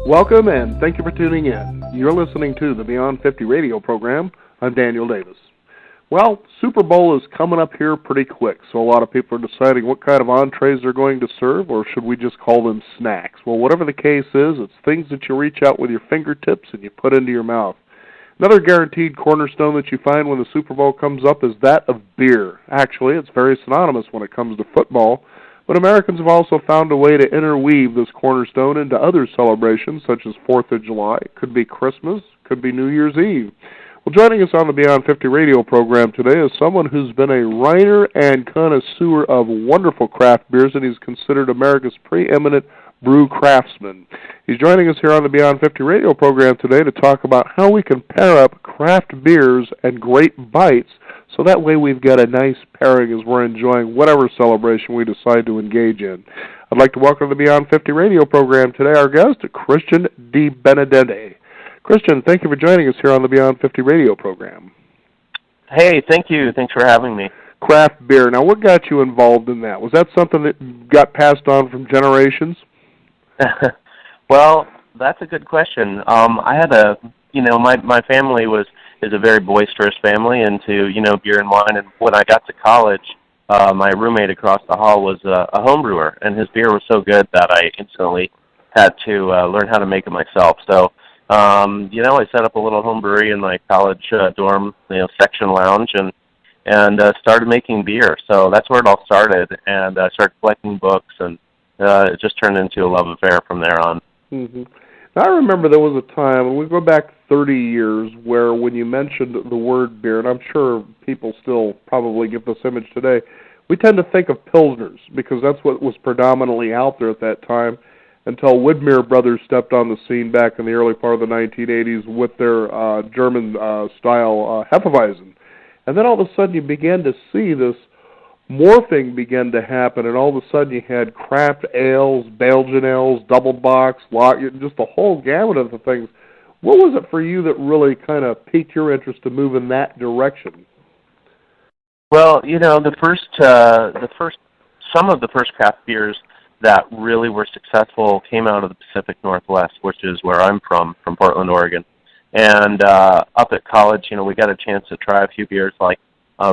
Welcome and thank you for tuning in. You're listening to the Beyond 50 radio program. I'm Daniel Davis. Well, Super Bowl is coming up here pretty quick, so a lot of people are deciding what kind of entrees they're going to serve, or should we just call them snacks? Well, whatever the case is, it's things that you reach out with your fingertips and you put into your mouth. Another guaranteed cornerstone that you find when the Super Bowl comes up is that of beer. Actually, it's very synonymous when it comes to football, but Americans have also found a way to interweave this cornerstone into other celebrations, such as 4th of July. It could be Christmas, could be New Year's Eve. Well, joining us on the Beyond 50 radio program today is someone who's been a writer and connoisseur of wonderful craft beers, and he's considered America's preeminent brew craftsman. He's joining us here on the Beyond 50 radio program today to talk about how we can pair up craft beers and great bites, so that way we've got a nice pairing as we're enjoying whatever celebration we decide to engage in. I'd like to welcome to the Beyond 50 radio program today our guest, Christian DiBenedette. Christian, thank you for joining us here on the Beyond 50 radio program. Hey, thank you. Thanks for having me. Craft beer. Now, what got you involved in that? Was that something that got passed on from generations? Well, that's a good question. I had my family is a very boisterous family into, beer and wine. And when I got to college, my roommate across the hall was a home brewer, and his beer was so good that I instantly had to learn how to make it myself. So, I set up a little home brewery in my college dorm, section lounge, and started making beer. So that's where it all started, and I started collecting books, and it just turned into a love affair from there on. Mm-hmm. Now, I remember there was a time, and we go back 30 years, where when you mentioned the word beer, and I'm sure people still probably get this image today, we tend to think of Pilsners, because that's what was predominantly out there at that time, until Widmer Brothers stepped on the scene back in the early part of the 1980s with their German-style Hefeweizen. And then all of a sudden you began to see this morphing begin to happen, and all of a sudden you had craft ales, Belgian ales, double box, just a whole gamut of the things. What was it for you that really kind of piqued your interest to move in that direction? Well, some of the first craft beers that really were successful came out of the Pacific Northwest, which is where I'm from Portland, Oregon. And up at college, we got a chance to try a few beers like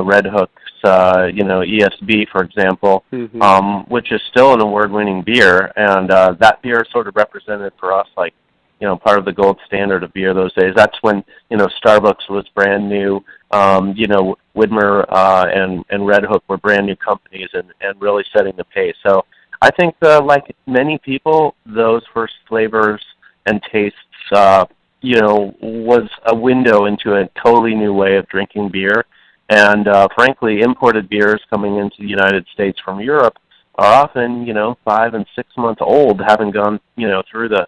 Red Hook's, ESB, for example, mm-hmm. Which is still an award-winning beer. And that beer sort of represented for us, like, part of the gold standard of beer those days. That's when, Starbucks was brand new. Widmer and Red Hook were brand new companies and really setting the pace. So I think, like many people, those first flavors and tastes, was a window into a totally new way of drinking beer. And frankly, imported beers coming into the United States from Europe are often, 5 and 6 months old, having gone, through the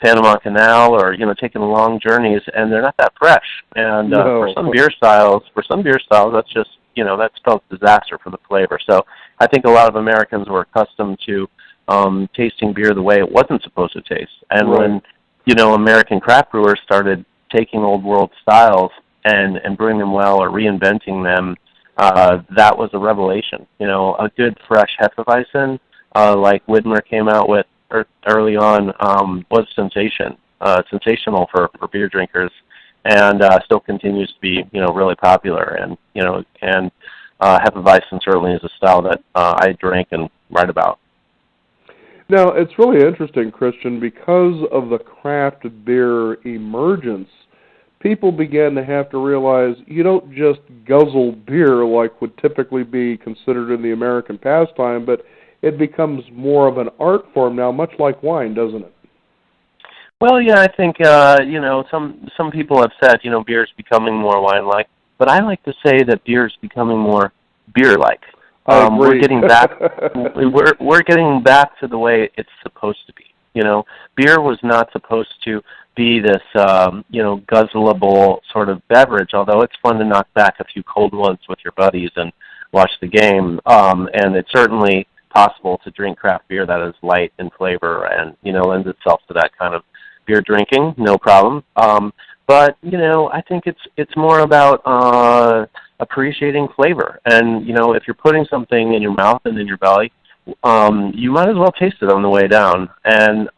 Panama Canal or, taken long journeys, and they're not that fresh. And for some beer styles, that's just, that spells disaster for the flavor. So I think a lot of Americans were accustomed to tasting beer the way it wasn't supposed to taste. And when, American craft brewers started taking old world styles and brewing them well or reinventing them, that was a revelation. A good fresh Hefeweizen, like Widmer came out with early on, was sensational for beer drinkers, and still continues to be, really popular. And, Hefeweizen certainly is a style that I drink and write about. Now, it's really interesting, Christian, because of the craft beer emergence, people began to have to realize you don't just guzzle beer like would typically be considered in the American pastime, but it becomes more of an art form now, much like wine, doesn't it? Well, yeah, I think, some people have said, beer is becoming more wine-like, but I like to say that beer is becoming more beer-like. We're getting back. we're getting back to the way it's supposed to be. Beer was not supposed to be this, guzzleable sort of beverage. Although it's fun to knock back a few cold ones with your buddies and watch the game. And it's certainly possible to drink craft beer that is light in flavor and lends itself to that kind of beer drinking. No problem. But I think it's more about appreciating flavor. And if you're putting something in your mouth and in your belly you might as well taste it on the way down. And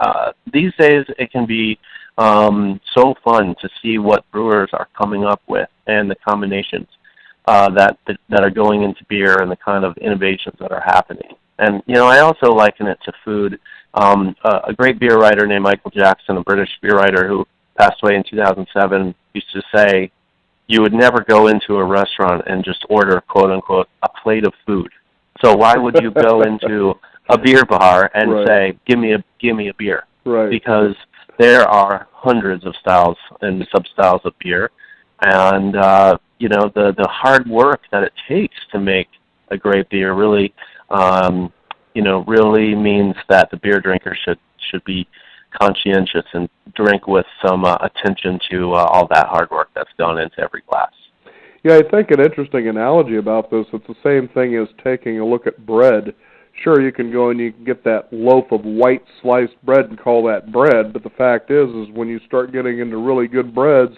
these days it can be so fun to see what brewers are coming up with and the combinations that are going into beer and the kind of innovations that are happening. And, I also liken it to food. A great beer writer named Michael Jackson, a British beer writer who passed away in 2007, used to say, you would never go into a restaurant and just order, quote unquote, a plate of food. So why would you go into a beer bar and say, give me a beer? Right. Because there are hundreds of styles and sub-styles of beer, and the hard work that it takes to make a great beer really really means that the beer drinker should be conscientious and drink with some attention to all that hard work that's gone into every glass. Yeah, I think an interesting analogy about this, it's the same thing as taking a look at bread. Sure, you can go and you can get that loaf of white sliced bread and call that bread, but the fact is when you start getting into really good breads,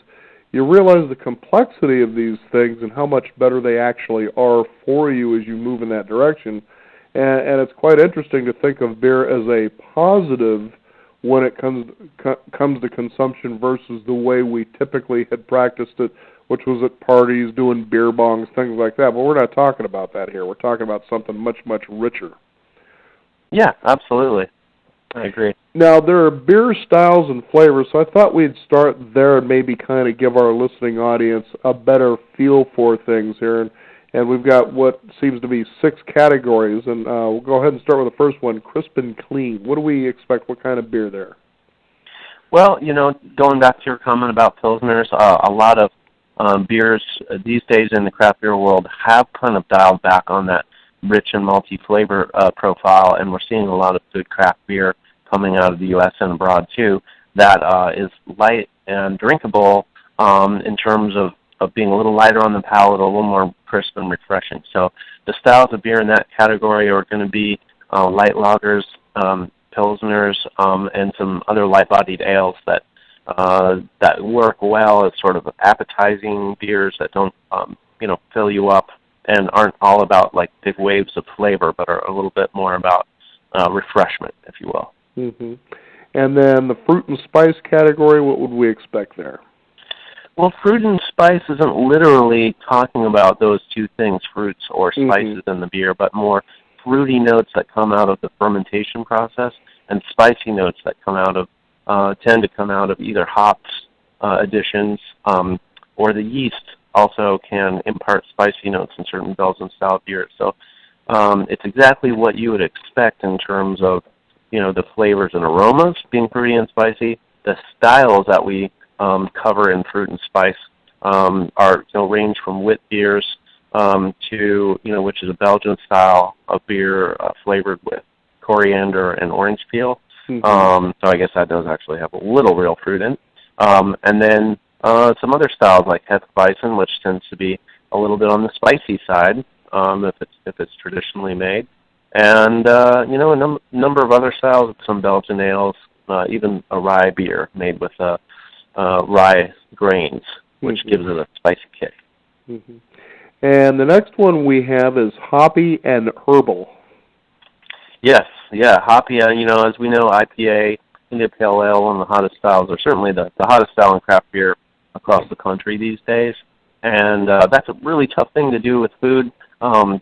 you realize the complexity of these things and how much better they actually are for you as you move in that direction. And it's quite interesting to think of beer as a positive when it comes to consumption versus the way we typically had practiced it, which was at parties, doing beer bongs, things like that. But we're not talking about that here. We're talking about something much, much richer. Yeah, absolutely. I agree. Now, there are beer styles and flavors, so I thought we'd start there and maybe kind of give our listening audience a better feel for things here. And we've got what seems to be 6 categories, and we'll go ahead and start with the first one, crisp and clean. What do we expect? What kind of beer there? Well, going back to your comment about Pilsners, a lot of beers these days in the craft beer world have kind of dialed back on that rich and multi-flavor profile, and we're seeing a lot of good craft beer coming out of the U.S. and abroad, too, that is light and drinkable in terms of being a little lighter on the palate, a little more crisp and refreshing. So the styles of beer in that category are going to be light lagers, Pilsners, and some other light-bodied ales that work well as sort of appetizing beers that don't, fill you up and aren't all about like big waves of flavor, but are a little bit more about refreshment, if you will. Mm-hmm. And then the fruit and spice category, what would we expect there? Well, fruit and spice isn't literally talking about those two things, fruits or spices in the beer, but more fruity notes that come out of the fermentation process and spicy notes that tend to come out of either hops additions or the yeast also can impart spicy notes in certain Belgian-style beers. So it's exactly what you would expect in terms of, the flavors and aromas being fruity and spicy. The styles that we cover in fruit and spice are range from wit beers to which is a Belgian style of beer flavored with coriander and orange peel. So I guess that does actually have a little real fruit in. And then some other styles like Hefeweizen, which tends to be a little bit on the spicy side if it's traditionally made. And a number of other styles, some Belgian ales, even a rye beer made with rye grains, which gives it a spicy kick. And the next one we have is hoppy and herbal. Yes, yeah, hoppy. As we know, IPA, India Pale Ale, one of the hottest styles, or certainly the hottest style in craft beer across the country these days. And that's a really tough thing to do with food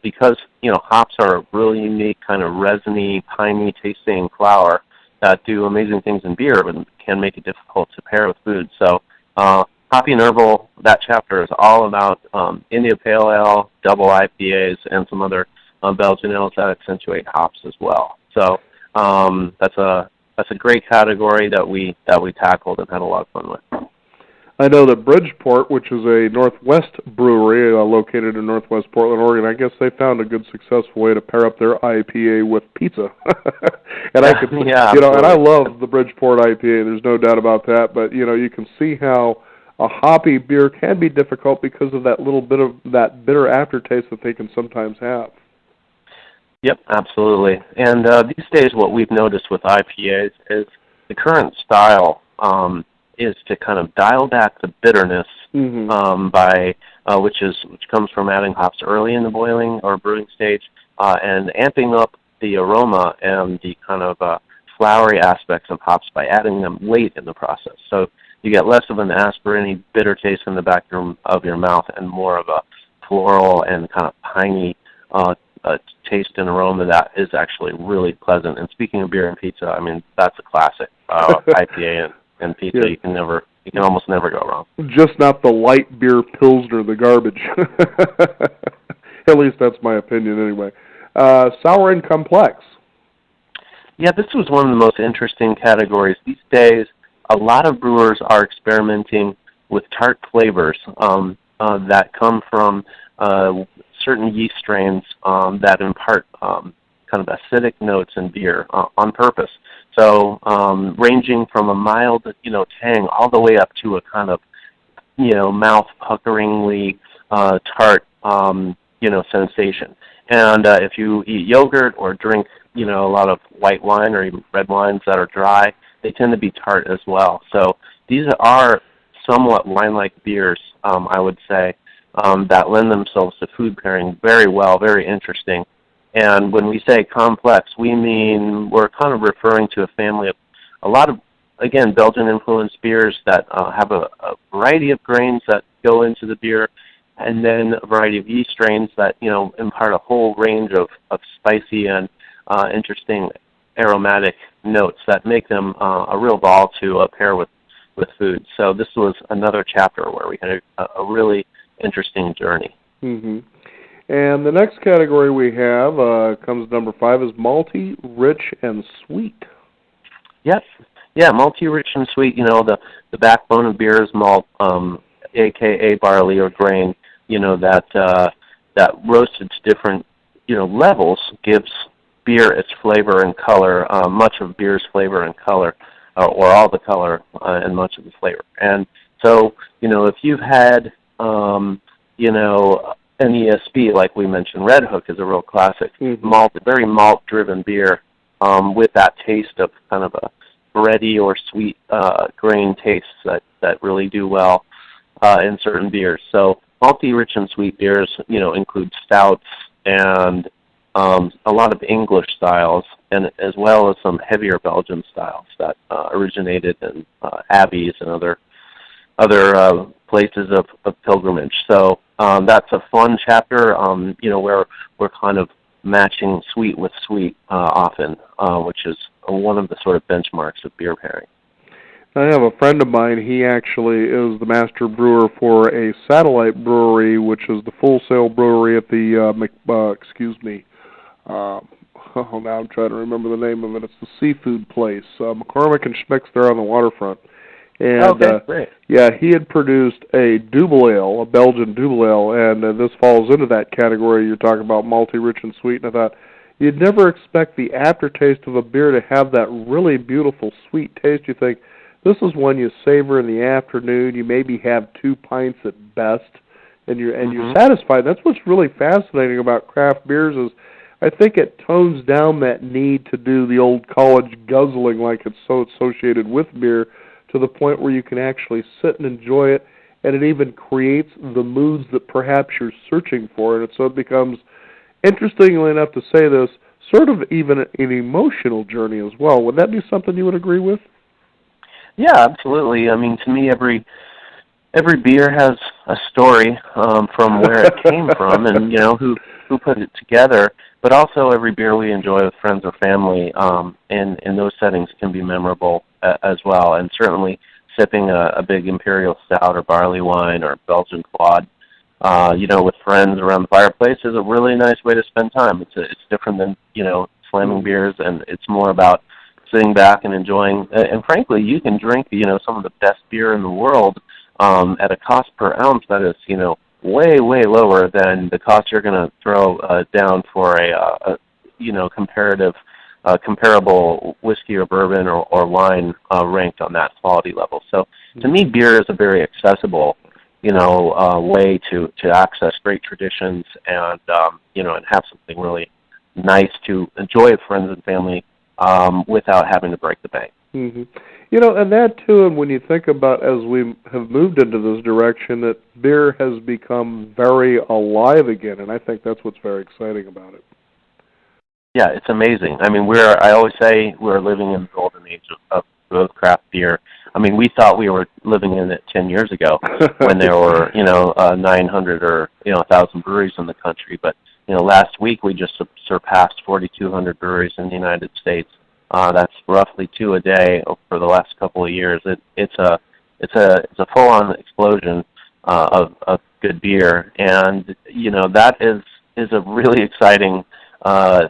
because hops are a really unique kind of resiny, piney tasting flower that do amazing things in beer, but can make it difficult to pair with food. So hoppy and herbal, that chapter is all about India Pale Ale, double IPAs, and some other Belgian ales that accentuate hops as well. So that's a great category that we tackled and had a lot of fun with. I know that Bridgeport, which is a Northwest brewery located in Northwest Portland, Oregon, I guess they found a good, successful way to pair up their IPA with pizza. And I could, and I love the Bridgeport IPA. There's no doubt about that. But you can see how a hoppy beer can be difficult because of that little bit of that bitter aftertaste that they can sometimes have. Yep, absolutely. And these days, what we've noticed with IPAs is the current style is to kind of dial back the bitterness which comes from adding hops early in the boiling or brewing stage and amping up the aroma and the kind of flowery aspects of hops by adding them late in the process. So you get less of an aspirin-y, bitter taste in the back of your mouth and more of a floral and kind of piney taste and aroma that is actually really pleasant. And speaking of beer and pizza, I mean, that's a classic. IPA and pizza, yeah. You can almost never go wrong. Just not the light beer Pilsner, the garbage. At least that's my opinion anyway. Sour and complex. Yeah, this was one of the most interesting categories. These days, a lot of brewers are experimenting with tart flavors that come from certain yeast strains that impart kind of acidic notes in beer on purpose. So ranging from a mild, tang all the way up to a kind of, mouth-puckeringly tart, sensation. And if you eat yogurt or drink, a lot of white wine or even red wines that are dry, they tend to be tart as well. So these are somewhat wine-like beers, I would say, that lend themselves to food pairing very well, very interesting. And when we say complex, we're kind of referring to a family of a lot of, again, Belgian-influenced beers that have a variety of grains that go into the beer, and then a variety of yeast strains that, impart a whole range of spicy and interesting aromatic notes that make them a real ball to pair with food. So this was another chapter where we had a really interesting journey. Mm-hmm. And the next category we have comes number 5 is MultiRich and Sweet. Yes. Yeah, MultiRich and Sweet, the backbone of beer is malt, a.k.a. barley or grain, that roasted to different, levels gives beer its flavor and color, much of beer's flavor and color, or all the color and much of the flavor. And so, if you've had, an ESB, like we mentioned, Red Hook is a real classic, very malt-driven beer with that taste of kind of a bready or sweet grain tastes that really do well in certain beers. So MultiRich and Sweet beers, include stouts and a lot of English styles, and as well as some heavier Belgian styles that originated in abbeys and other places of pilgrimage. So that's a fun chapter, where we're kind of matching sweet with sweet often, which is one of the sort of benchmarks of beer pairing. I have a friend of mine. He actually is the master brewer for a satellite brewery, which is the Full Sail Brewery at the now I'm trying to remember the name of it. It's the seafood place, McCormick and Schmick's there on the waterfront. And great. Yeah, he had produced a double ale, a Belgian double ale, and this falls into that category. You're talking about MultiRich and Sweet, and I thought you'd never expect the aftertaste of a beer to have that really beautiful sweet taste. You think this is one you savor in the afternoon. You maybe have 2 pints at best, and you're satisfied. That's what's really fascinating about craft beers is I think it tones down that need to do the old college guzzling like it's so associated with beer, to the point where you can actually sit and enjoy it, and it even creates the moods that perhaps you're searching for. And so it becomes, interestingly enough to say this, sort of even an emotional journey as well. Would that be something you would agree with? Yeah, absolutely. I mean, to me, every beer has a story from where it came from, and who put it together. But also, every beer we enjoy with friends or family, in those settings, can be memorable as well. And certainly, sipping a big imperial stout or barley wine or Belgian quad, with friends around the fireplace is a really nice way to spend time. It's different than slamming beers, and it's more about sitting back and enjoying. And frankly, you can drink some of the best beer in the world at a cost per ounce that is way lower than the cost you're going to throw down for a comparable whiskey or bourbon or wine ranked on that quality level. So to me, beer is a very accessible way to access great traditions and and have something really nice to enjoy with friends and family without having to break the bank. Mm-hmm. And that too, and when you think about, as we have moved into this direction, that beer has become very alive again, and I think that's what's very exciting about it. Yeah, it's amazing. I mean, I always say we're living in the golden age of craft beer. I mean, we thought we were living in it 10 years ago when there were, 900 or, 1,000 breweries in the country. But, last week we just surpassed 4,200 breweries in the United States. That's roughly 2 a day for the last couple of years. It's a full-on explosion of good beer, and that is a really exciting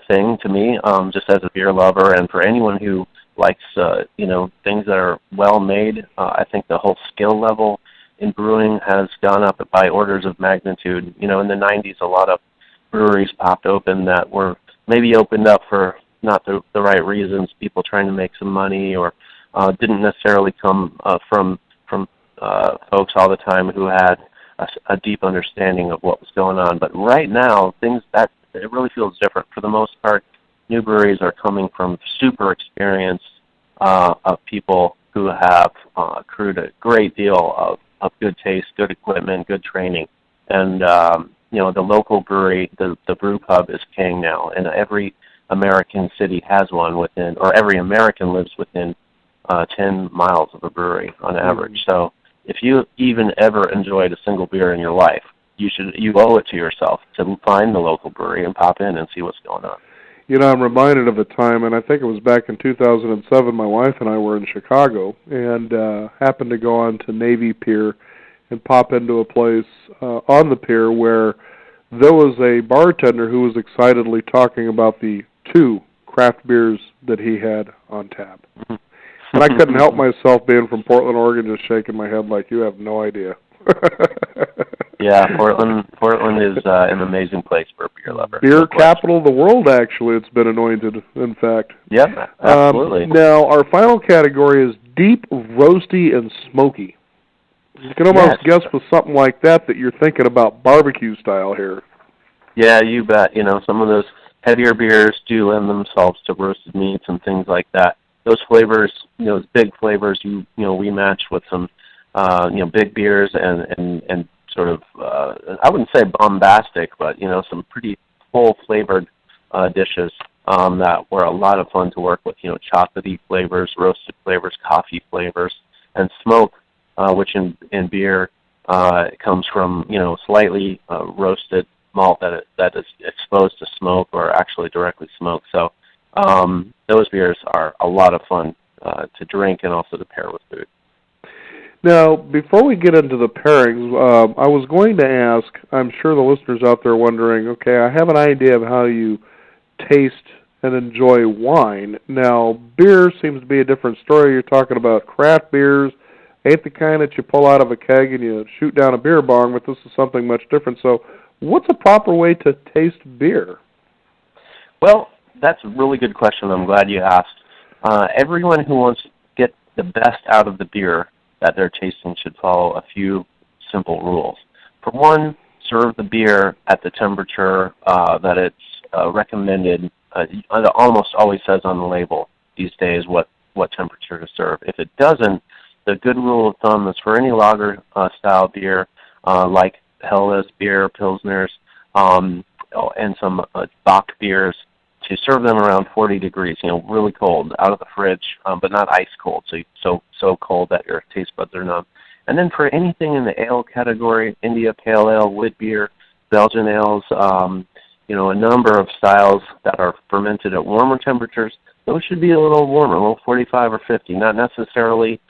thing to me, just as a beer lover, and for anyone who likes things that are well made. I think the whole skill level in brewing has gone up by orders of magnitude. In the 90s, a lot of breweries popped open that were maybe opened up for not the right reasons, people trying to make some money, or didn't necessarily come from folks all the time who had a deep understanding of what was going on. But right now, it really feels different. For the most part, new breweries are coming from super experienced of people who have accrued a great deal of good taste, good equipment, good training. And, the local brewery, the brew pub is king now, and every American city has one within, or every American lives within 10 miles of a brewery on average. So if you even ever enjoyed a single beer in your life, you owe it to yourself to find the local brewery and pop in and see what's going on. I'm reminded of a time, and I think it was back in 2007, my wife and I were in Chicago, and happened to go on to Navy Pier and pop into a place on the pier where there was a bartender who was excitedly talking about the 2 craft beers that he had on tap. And I couldn't help myself, being from Portland, Oregon, just shaking my head like, you have no idea. Yeah, Portland is an amazing place for a beer lover. Beer capital of the world, actually, it's been anointed, in fact. Yep, absolutely. Now, our final category is deep, roasty, and smoky. You can almost guess with something like that you're thinking about barbecue style here. Yeah, you bet. Some of those heavier beers do lend themselves to roasted meats and things like that. Those flavors, those big flavors, we match with some, big beers and sort of, I wouldn't say bombastic, but, some pretty full-flavored dishes that were a lot of fun to work with, chocolatey flavors, roasted flavors, coffee flavors, and smoke, which in beer comes from, slightly roasted malt that is exposed to smoke or actually directly smoked. So those beers are a lot of fun to drink and also to pair with food. Now, before we get into the pairings, I was going to ask, I'm sure the listeners out there are wondering, okay, I have an idea of how you taste and enjoy wine. Now, beer seems to be a different story. You're talking about craft beers. Ain't the kind that you pull out of a keg and you shoot down a beer bong, but this is something much different. So what's a proper way to taste beer? Well, that's a really good question. I'm glad you asked. Everyone who wants to get the best out of the beer that they're tasting should follow a few simple rules. For one, serve the beer at the temperature that it's recommended. It almost always says on the label these days what temperature to serve. If it doesn't, the good rule of thumb is for any lager style beer, like Helles beer, Pilsners, and some Bock beers, to serve them around 40 degrees, really cold, out of the fridge, but not ice cold, so cold that your taste buds are numb. And then for anything in the ale category, India Pale Ale, wheat beer, Belgian ales, a number of styles that are fermented at warmer temperatures, those should be a little warmer, a little 45 or 50, not necessarily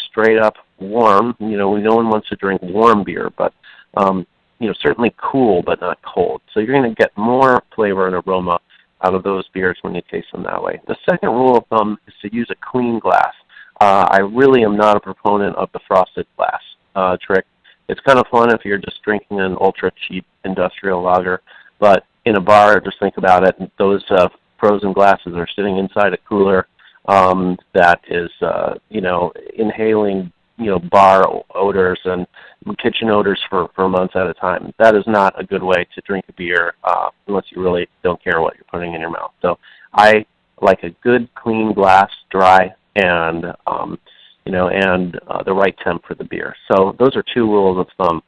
straight up warm. No one wants to drink warm beer, but certainly cool but not cold. So you're going to get more flavor and aroma out of those beers when you taste them that way. The second rule of thumb is to use a clean glass. I really am not a proponent of the frosted glass trick. It's kind of fun if you're just drinking an ultra cheap industrial lager, but in a bar, just think about it, those frozen glasses are sitting inside a cooler that is, inhaling, bar odors and kitchen odors for months at a time. That is not a good way to drink a beer unless you really don't care what you're putting in your mouth. So I like a good, clean glass, dry, and the right temp for the beer. So those are 2 rules of thumb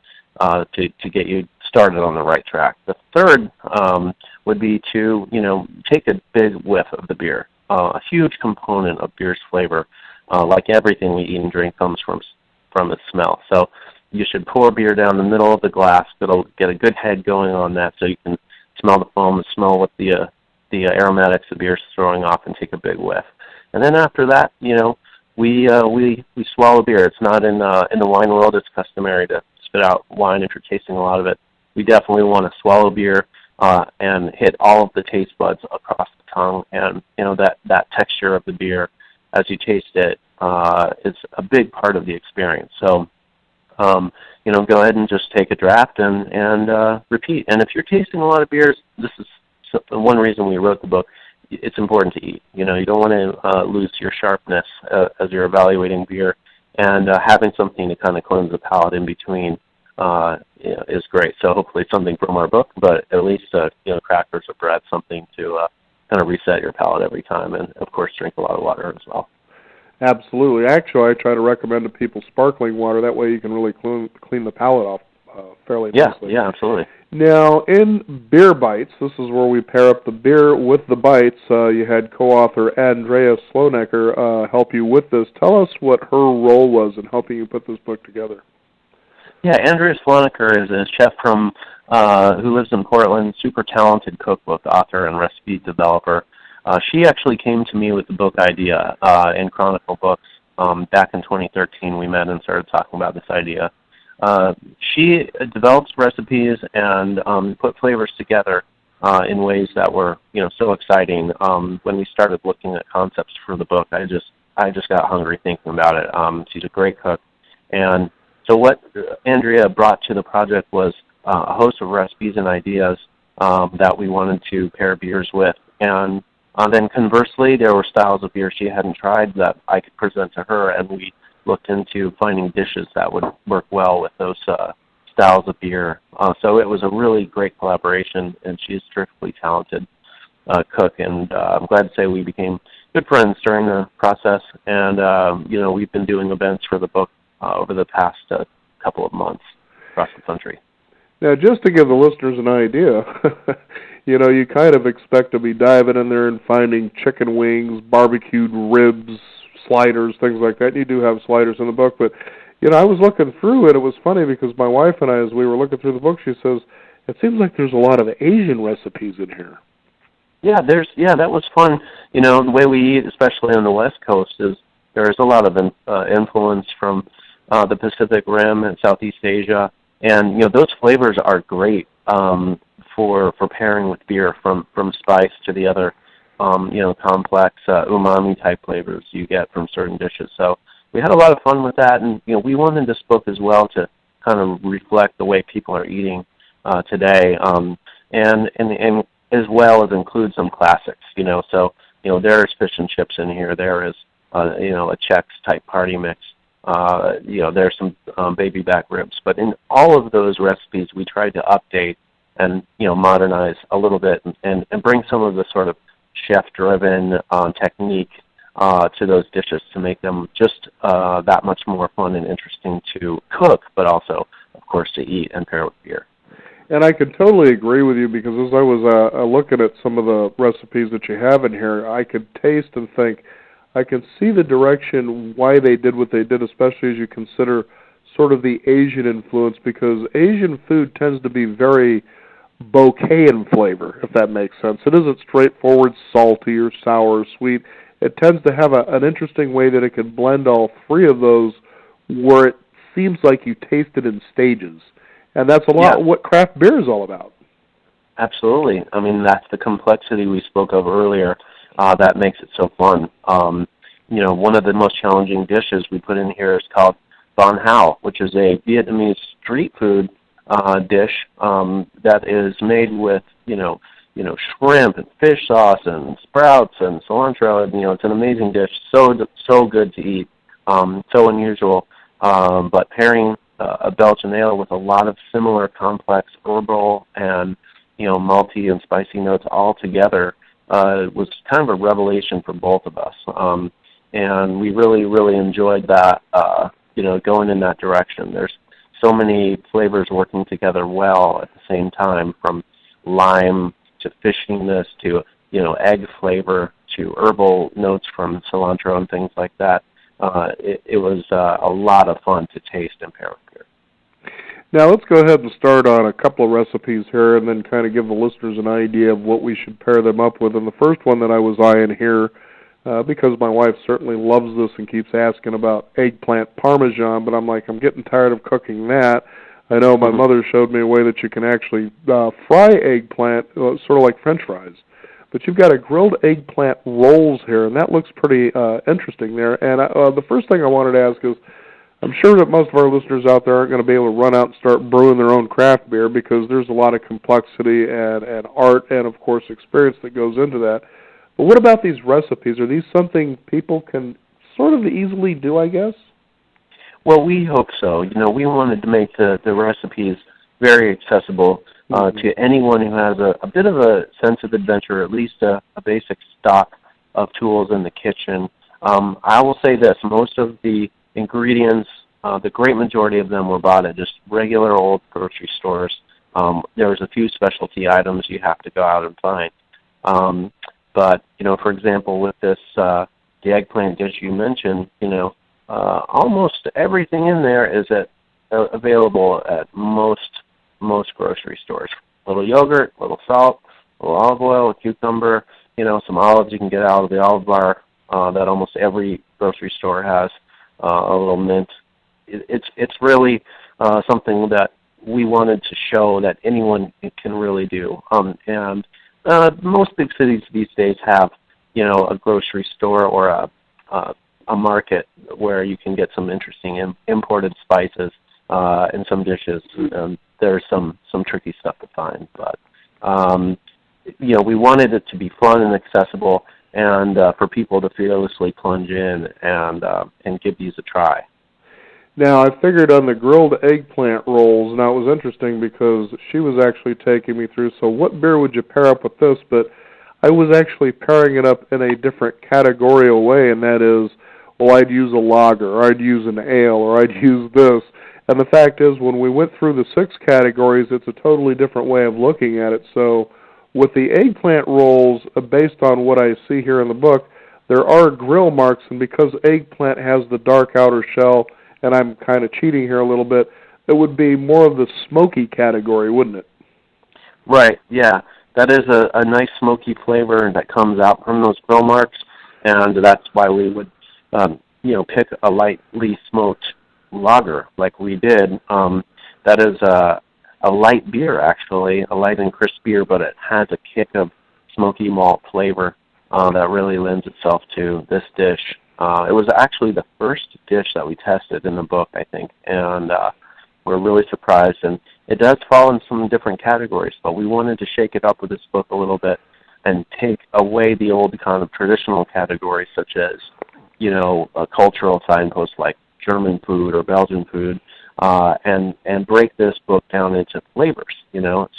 to get you started on the right track. The third would be to, take a big whiff of the beer. A huge component of beer's flavor, like everything we eat and drink, comes from its smell. So you should pour beer down the middle of the glass. It'll get a good head going on that, so you can smell the foam and smell what the aromatics the beer's throwing off, and take a big whiff. And then after that, we swallow beer. It's not in the wine world. It's customary to spit out wine if you're tasting a lot of it. We definitely want to swallow beer and hit all of the taste buds across the tongue, and that texture of the beer as you taste it is a big part of the experience. So, go ahead and just take a draft and repeat. And if you're tasting a lot of beers, this is one reason we wrote the book. It's important to eat. You don't want to lose your sharpness as you're evaluating beer, and having something to kind of cleanse the palate in between is great. So hopefully something from our book, but at least crackers or bread, something to kind of reset your palate every time, and of course drink a lot of water as well. Absolutely. Actually, I try to recommend to people sparkling water. That way you can really clean the palate off fairly nicely. Yeah, absolutely. Now, in Beer Bites, this is where we pair up the beer with the bites. You had co-author Andrea Slonecker help you with this. Tell us what her role was in helping you put this book together. Yeah, Andrea Slonecker is a chef from who lives in Portland, super talented cookbook author and recipe developer. She actually came to me with the book idea in Chronicle Books. Back in 2013, we met and started talking about this idea. She develops recipes and put flavors together in ways that were, so exciting. When we started looking at concepts for the book, I just got hungry thinking about it. She's a great cook, and so what Andrea brought to the project was a host of recipes and ideas that we wanted to pair beers with, and then conversely, there were styles of beer she hadn't tried that I could present to her, and we looked into finding dishes that would work well with those styles of beer. So it was a really great collaboration, and she's a terrifically talented cook, and I'm glad to say we became good friends during the process, and we've been doing events for the book over the past couple of months across the country. Now, just to give the listeners an idea, you kind of expect to be diving in there and finding chicken wings, barbecued ribs, sliders, things like that. You do have sliders in the book, but, I was looking through it. It was funny because my wife and I, as we were looking through the book, she says, it seems like there's a lot of Asian recipes in here. Yeah, that was fun. The way we eat, especially on the West Coast, is there's a lot of influence from the Pacific Rim and Southeast Asia, and those flavors are great for pairing with beer, from spice to the other complex umami type flavors you get from certain dishes. So we had a lot of fun with that, and we wanted this book as well to kind of reflect the way people are eating today, and as well as include some classics. So there's fish and chips in here. There is a Chex type party mix. There's some baby back ribs, but in all of those recipes, we tried to update and modernize a little bit and bring some of the sort of chef-driven technique to those dishes to make them just that much more fun and interesting to cook, but also, of course, to eat and pair with beer. And I could totally agree with you, because as I was looking at some of the recipes that you have in here, I could taste and think, I can see the direction why they did what they did, especially as you consider sort of the Asian influence, because Asian food tends to be very bouquet in flavor, if that makes sense. It isn't straightforward salty or sour or sweet. It tends to have an interesting way that it can blend all three of those, where it seems like you taste it in stages. And that's a lot what craft beer is all about. Absolutely. I mean, that's the complexity we spoke of earlier. That makes it so fun. One of the most challenging dishes we put in here is called Bon Hao, which is a Vietnamese street food dish that is made with shrimp and fish sauce and sprouts and cilantro. And, it's an amazing dish, so good to eat, so unusual. But pairing a Belgian ale with a lot of similar complex herbal and malty and spicy notes all together was kind of a revelation for both of us, and we really, really enjoyed that. Going in that direction. There's so many flavors working together well at the same time, from lime to fishiness to, egg flavor to herbal notes from cilantro and things like that. It was a lot of fun to taste and pair with beer. Now let's go ahead and start on a couple of recipes here and then kind of give the listeners an idea of what we should pair them up with. And the first one that I was eyeing here, because my wife certainly loves this and keeps asking about eggplant parmesan, but I'm like, I'm getting tired of cooking that. I know my mother showed me a way that you can actually fry eggplant, sort of like French fries. But you've got a grilled eggplant rolls here, and that looks pretty interesting there. And the first thing I wanted to ask is, I'm sure that most of our listeners out there aren't going to be able to run out and start brewing their own craft beer because there's a lot of complexity and art and, of course, experience that goes into that. But what about these recipes? Are these something people can sort of easily do, I guess? Well, we hope so. We wanted to make the recipes very accessible to anyone who has a bit of a sense of adventure, at least a basic stock of tools in the kitchen. I will say this, most of the ingredients, the great majority of them were bought at just regular old grocery stores. There's a few specialty items you have to go out and find. But, for example, with this, the eggplant dish you mentioned, almost everything in there is available at most grocery stores. A little yogurt, a little salt, a little olive oil, a cucumber, some olives you can get out of the olive bar that almost every grocery store has, a little mint. It's really something that we wanted to show that anyone can really do. And most big cities these days have, a grocery store or a market where you can get some interesting imported spices in some dishes. There's some tricky stuff to find, but we wanted it to be fun and accessible, and for people to fearlessly plunge in and give these a try. Now, I figured on the grilled eggplant rolls, now it was interesting because she was actually taking me through, so what beer would you pair up with this? But I was actually pairing it up in a different categorical way, and that is, well, I'd use a lager, or I'd use an ale, or I'd use this. And the fact is, when we went through the 6 categories, it's a totally different way of looking at it. So with the eggplant rolls, based on what I see here in the book, there are grill marks, and because eggplant has the dark outer shell, and I'm kind of cheating here a little bit, it would be more of the smoky category, wouldn't it? Right, yeah. That is a nice smoky flavor that comes out from those grill marks, and that's why we would, pick a lightly smoked lager like we did. That is a light beer, actually, a light and crisp beer, but it has a kick of smoky malt flavor that really lends itself to this dish. It was actually the first dish that we tested in the book, I think, and we're really surprised. And it does fall in some different categories, but we wanted to shake it up with this book a little bit and take away the old kind of traditional categories, such as, a cultural signpost like German food or Belgian food, and break this book down into flavors,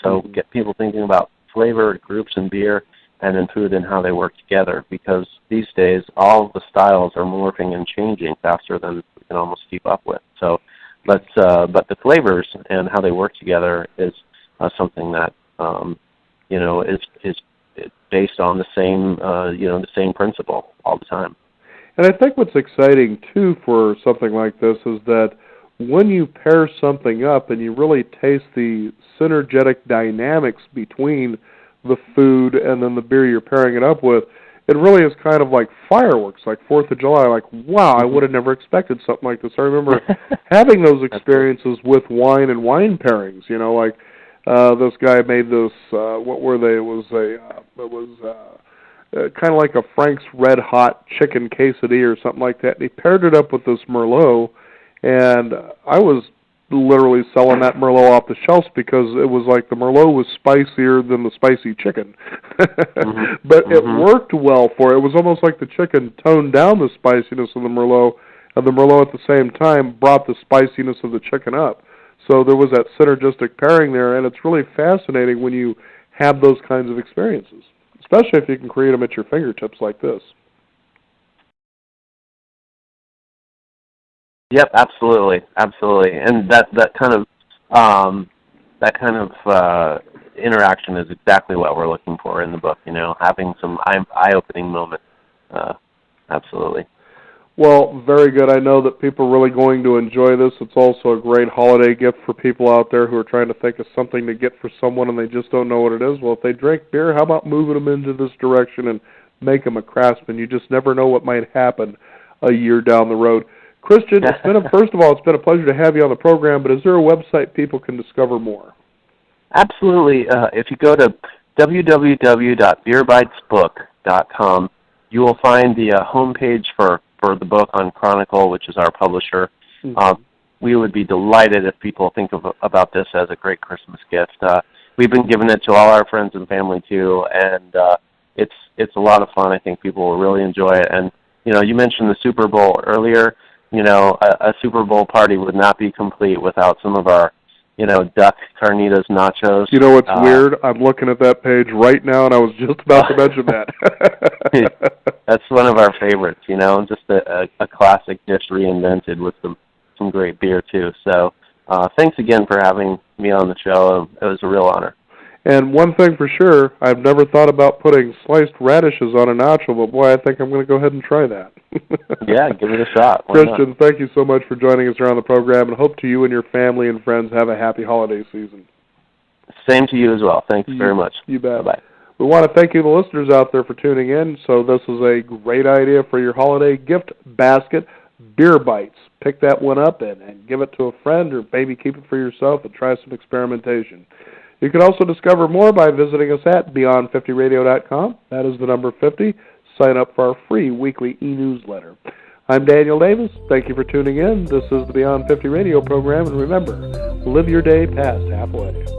so get people thinking about flavor groups in beer and in food and how they work together, because these days all of the styles are morphing and changing faster than we can almost keep up with. So but the flavors and how they work together is something that is based on the same principle all the time. And I think what's exciting, too, for something like this is that when you pair something up and you really taste the synergetic dynamics between the food and then the beer you're pairing it up with, it really is kind of like fireworks, like 4th of July. Like, wow, I would have never expected something like this. I remember having those experiences with wine and wine pairings, this guy made this, what were they? It was kind of like a Frank's Red Hot chicken quesadilla or something like that. And he paired it up with this Merlot, and I was literally selling that Merlot off the shelves because it was like the Merlot was spicier than the spicy chicken. But it worked well for it. It was almost like the chicken toned down the spiciness of the Merlot, and the Merlot at the same time brought the spiciness of the chicken up. So there was that synergistic pairing there, and it's really fascinating when you have those kinds of experiences, especially if you can create them at your fingertips like this. Yep, absolutely, and that kind of interaction is exactly what we're looking for in the book, having some eye-opening moments. Absolutely. Well, very good. I know that people are really going to enjoy this. It's also a great holiday gift for people out there who are trying to think of something to get for someone and they just don't know what it is. Well, if they drink beer, how about moving them into this direction and make them a craftsman? You just never know what might happen a year down the road. Christian, first of all, it's been a pleasure to have you on the program, but is there a website people can discover more? Absolutely. If you go to www.beerbitesbook.com, you will find the homepage for the book on Chronicle, which is our publisher. Mm-hmm. We would be delighted if people think about this as a great Christmas gift. We've been giving it to all our friends and family too, and it's a lot of fun. I think people will really enjoy it. And you mentioned the Super Bowl earlier. A Super Bowl party would not be complete without some of our duck carnitas nachos. You know what's weird? I'm looking at that page right now, and I was just about to mention that. That's one of our favorites, just a classic dish reinvented with some great beer, too. So thanks again for having me on the show. It was a real honor. And one thing for sure, I've never thought about putting sliced radishes on a nacho, but boy, I think I'm going to go ahead and try that. Yeah, give it a shot. Christian, thank you so much for joining us around the program, and hope to you and your family and friends have a happy holiday season. Same to you as well. Thanks very much. You bet. Bye-bye. We want to thank you, the listeners out there, for tuning in. So this is a great idea for your holiday gift basket, Beer Bites. Pick that one up and give it to a friend, or maybe keep it for yourself and try some experimentation. You can also discover more by visiting us at Beyond50Radio.com. That is the number 50. Sign up for our free weekly e-newsletter. I'm Daniel Davis. Thank you for tuning in. This is the Beyond 50 Radio program. And remember, live your day past halfway.